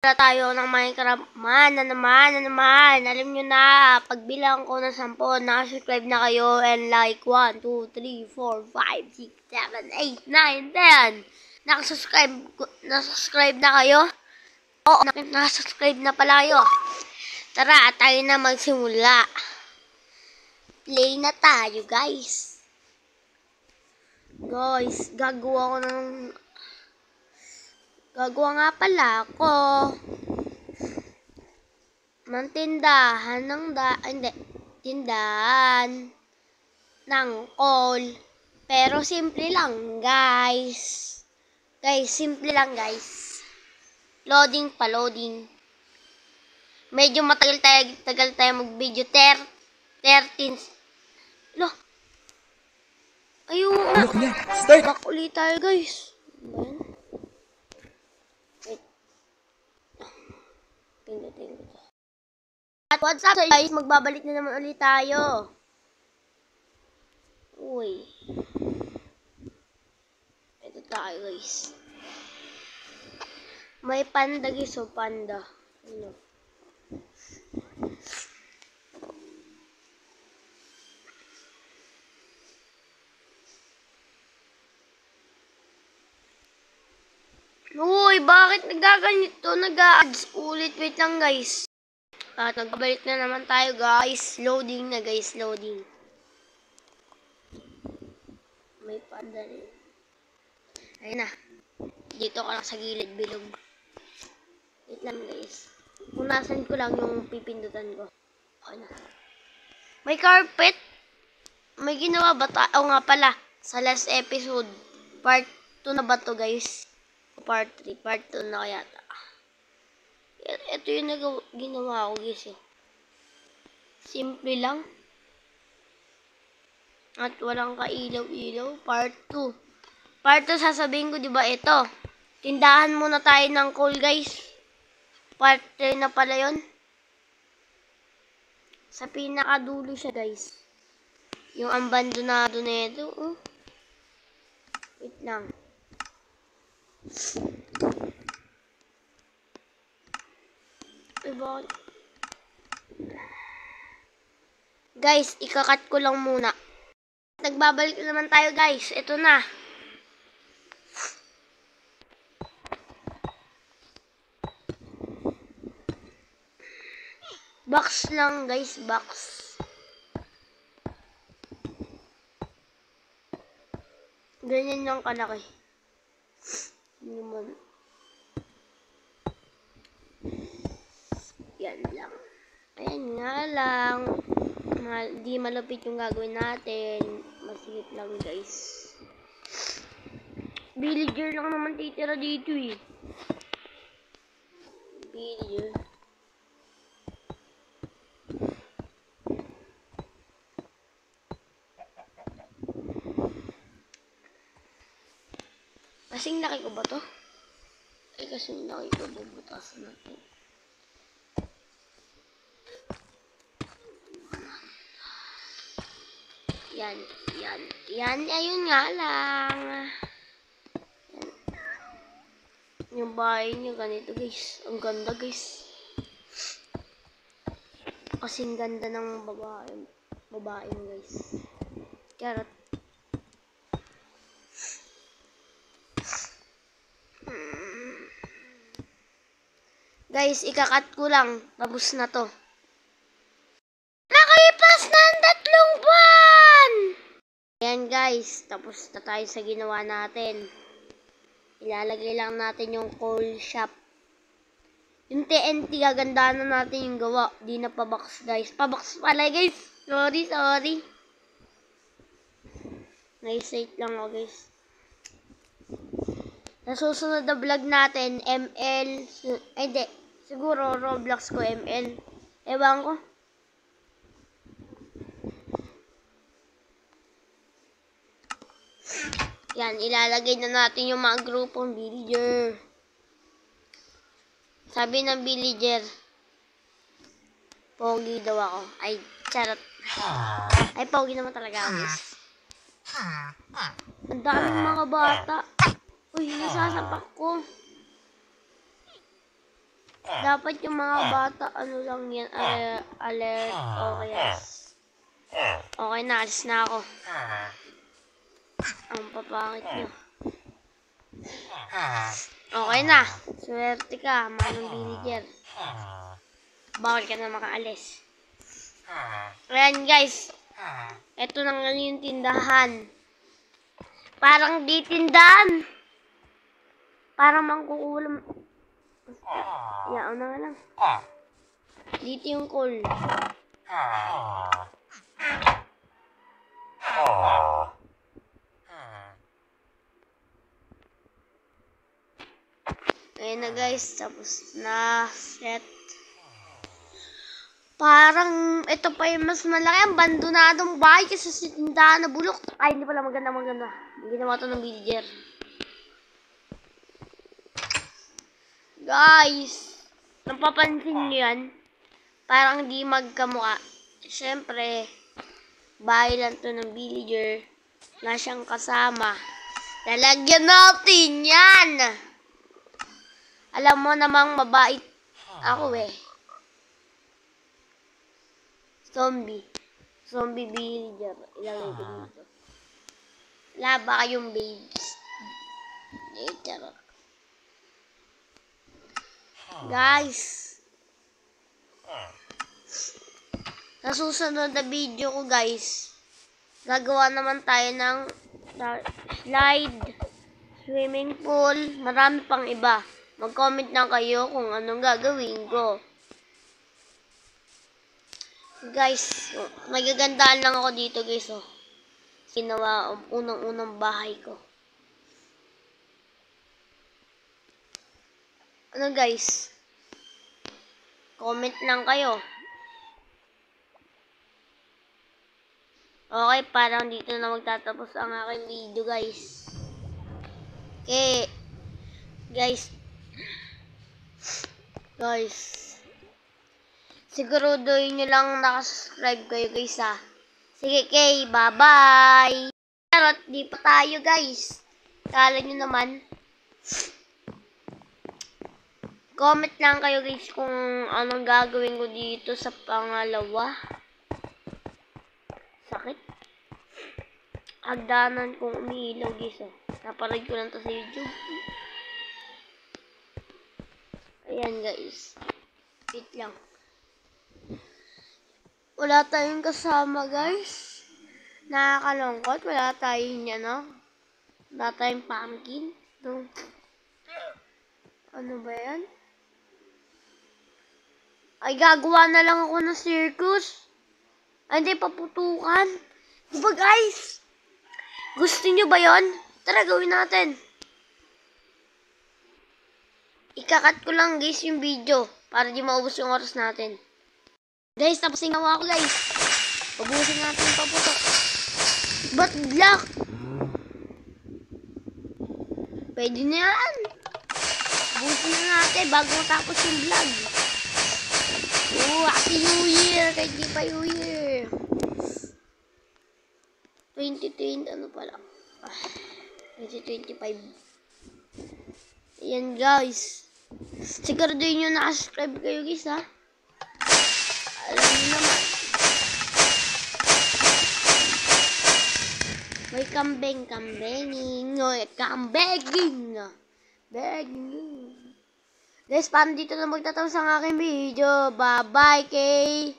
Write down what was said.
Para tayo ng Minecraft na naman. Alam nyo na, pagbilang ko ng 10, nakasubscribe na kayo and like 1, 2, 3, 4, 5, 6, 7, 8, 9, 10. Nakasubscribe na kayo? Oo, nakasubscribe na pala kayo. Tara, tayo na magsimula. Play na tayo, guys. Guys, gagawa nga pala ako ng tindahan tindahan ng coal. Pero simple lang, guys. Simple lang, guys. Loading. Medyo tagal tayo mag-video. 13. Lo. Ayun na. Start. Back ulit tayo, guys. Pindutin ko to. At what's up, guys? Magbabalik na naman ulit tayo. Uy. Ito tayo, guys. May panda, guys. O, panda. Ano? Uy, bakit nagaganito? Nag-a-ads ulit. Wait lang, guys. At nagbabalik na naman tayo, guys. Loading na, guys. Loading. May panda rin. Ayun na. Dito ka lang sa gilid, bilog. Wait lang, guys. Punasan ko lang yung pipindutan ko. Okay na. May carpet. May ginawa ba tayo? Oo nga pala. Sa last episode, part 2 na ba to, guys? Part 3, part 2 na kaya. Ito yung ginawa ko, guys. Simple lang. At walang kailaw-ilaw. Part 2. Part 2 sasabihin ko, diba, ito. Tindahan muna tayo ng coal, guys. Part 3 na pala yun. Sa pinakadulo siya, guys. Yung abandonado na ito. Wait lang. Guys, ikakat ko lang muna. Nagbabalik naman tayo, guys. Ito na. Box lang, guys. Box. Ganyan lang kalaki. Naman. Yan lang. Ayan nga lang. Di malupit yung gagawin natin. Masigit lang, guys. Villager lang naman titira dito, eh. Villager. Kasing laki ko ba to? Ay, kasing laki ko. Bubutasan natin. Yan. Ayun nga lang. Yan. Yung bahay niya ganito, guys. Ang ganda, guys. Kasing ganda ng babae, guys. Carrot. Guys, ikakat ko lang. Tapos na to. Nakalipas na ang 3 buwan! Ayan, guys. Tapos na tayo sa ginawa natin. Ilalagay lang natin yung coal shop. Yung TNT, gagandaan na natin yung gawa. Di na pa-box, guys. Pa-box pala, guys. Sorry. Nice lang ako, guys. Sa susunod na vlog natin, ML. Ay, di. Siguro, Roblox ko, ML. Ewan ko. Yan, ilalagay na natin yung mga grupong villager. Sabi ng villager, pogi daw ako. Ay, charot. Ay, pogi naman talaga ako, guys. Ang daming mga bata. Uy, nasasapak ko. Dapat yung mga bata, ano lang yan, alert, okay. Okay na, alis na ako. Ang papangit nyo. Okay na, swerte ka, manong villager. Bawal ka na makaalis. Ayan guys, eto na nga yung tindahan. Parang di tindahan. Parang mangkukulam. Yaan na nga lang. Dito yung call. Ayan na guys, tapos na set. Parang ito pa yung mas malaki, ang bandonadong bahay kasi sa tindahan na bulok. Ay, hindi pala maganda. Ginawa to ng villager. Guys, napapansin nyo yan? Parang di magkamukha. Siyempre, bahay lang to ng villager. Wala siyang kasama. Lalagyan natin yan! Alam mo namang mabait ako eh. Zombie villager. Ilagay ko dito. Wala ba kayong babes? Charot. Guys, sa susunod na video ko guys, gagawa naman tayo ng slide, swimming pool, marami pang iba. Mag-comment lang kayo kung anong gagawin ko. Guys, magagandaan lang ako dito guys. Oh. Ginawa ang unang-unang bahay ko. Ano guys? Comment lang kayo. Okay, parang dito na magtatapos ang aking video guys. Okay. Guys. Siguruduhin nyo lang nakasubscribe kayo guys ha. Sige kay, bye-bye. Pero di pa tayo guys. Kala nyo naman. Comment lang kayo guys kung anong gagawin ko dito sa pangalawa. Sakit. Agdanan kong umiilaw guys oh. Naparad ko lang to sa YouTube. Ayan guys. Wait lang. Wala tayong kasama guys. Nakakalungkot. Wala tayong no? Wala tayong pumpkin. Ito. Ano ba yan? Ay, gagawa na lang ako ng circus. Ay, hindi, paputukan. Diba guys? Gusto nyo ba yon? Tara, gawin natin. Ikakat ko lang guys yung video para di maubos yung oras natin. Guys, tapos singawa ko guys. Pabusin natin yung paputok. But black. Pwede na yan. Pabusin na natin bago matapos yung vlog. Oh, happy New Year! Kahit di pa New Year. 2020, ano pala? 2025. Ayan guys. Siguraduhin nyo nakasubscribe kayo guys ha. Alam nyo naman. May kambenging. Begging. Guys, paano dito na magtatapos ang aking video? Bye-bye, kay...